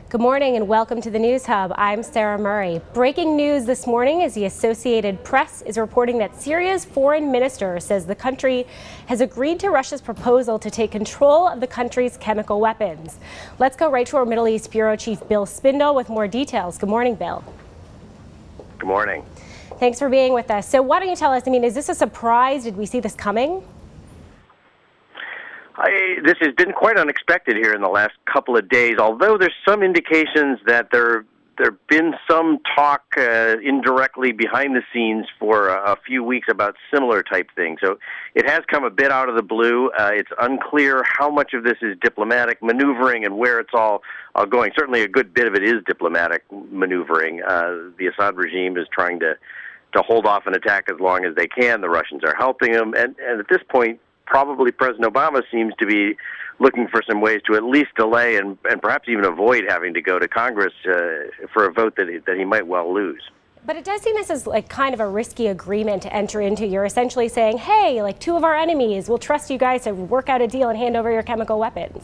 Good morning and welcome to the News Hub. I'm Sarah Murray. Breaking news this morning is the Associated Press is reporting that Syria's foreign minister says the country has agreed to Russia's proposal to take control of the country's chemical weapons. Let's go right to our Middle East Bureau Chief Bill Spindle with more details. Good morning, Bill. Good morning. Thanks for being with us. So why don't you tell us, is this a surprise? Did we see this coming? This has been quite unexpected here in the last couple of days, although there's some indications that there have been some talk indirectly behind the scenes for a few weeks about similar type things. So it has come a bit out of the blue. It's unclear how much of this is diplomatic maneuvering and where it's all going. Certainly a good bit of it is diplomatic maneuvering. The Assad regime is trying to hold off an attack as long as they can. The Russians are helping them. And at this point, probably President Obama seems to be looking for some ways to at least delay and perhaps even avoid having to go to Congress for a vote that he might well lose. But it does seem this is like kind of a risky agreement to enter into. You're essentially saying, hey, like two of our enemies, we'll trust you guys to work out a deal and hand over your chemical weapons.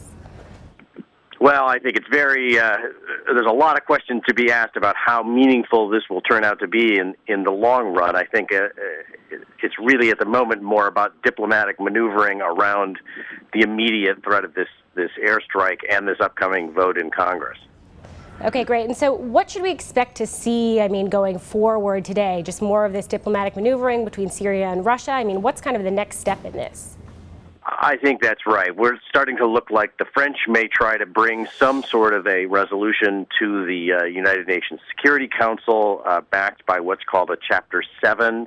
Well, I think it's there's a lot of questions to be asked about how meaningful this will turn out to be in the long run. I think it's really at the moment more about diplomatic maneuvering around the immediate threat of this airstrike and this upcoming vote in Congress. Okay, great. And so what should we expect to see, going forward today? Just more of this diplomatic maneuvering between Syria and Russia? What's kind of the next step in this? I think that's right. We're starting to look like the French may try to bring some sort of a resolution to the United Nations Security Council backed by what's called a Chapter 7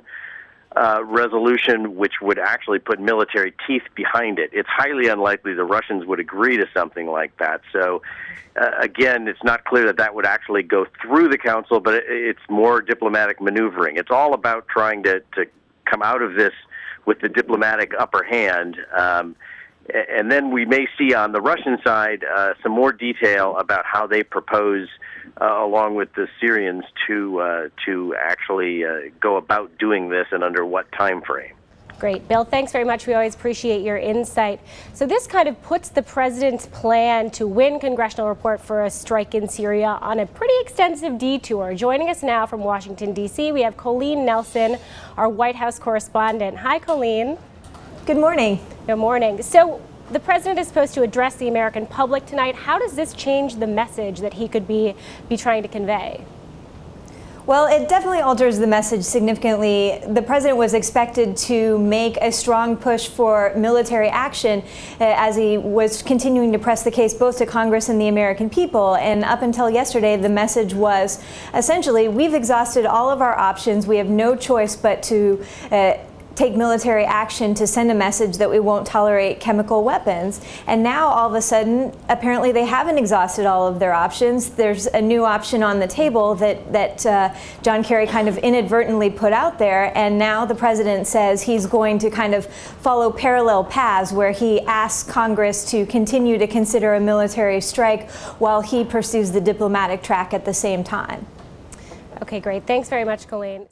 resolution, which would actually put military teeth behind it. It's highly unlikely the Russians would agree to something like that. So, again, it's not clear that would actually go through the Council, but it's more diplomatic maneuvering. It's all about trying to come out of this with the diplomatic upper hand. And then we may see on the Russian side some more detail about how they propose, along with the Syrians, to actually go about doing this and under what time frame. Great. Bill, thanks very much. We always appreciate your insight. So this kind of puts the president's plan to win congressional report for a strike in Syria on a pretty extensive detour. Joining us now from Washington, D.C., we have Colleen Nelson, our White House correspondent. Hi, Colleen. Good morning. Good morning. So the president is supposed to address the American public tonight. How does this change the message that he could be trying to convey? Well, it definitely alters the message significantly. The president was expected to make a strong push for military action as he was continuing to press the case both to Congress and the American people. And up until yesterday, the message was essentially, we've exhausted all of our options. We have no choice but to take military action to send a message that we won't tolerate chemical weapons. And now all of a sudden, apparently they haven't exhausted all of their options. There's a new option on the table that John Kerry kind of inadvertently put out there. And now the president says he's going to kind of follow parallel paths where he asks Congress to continue to consider a military strike while he pursues the diplomatic track at the same time. Okay, great. Thanks very much, Colleen.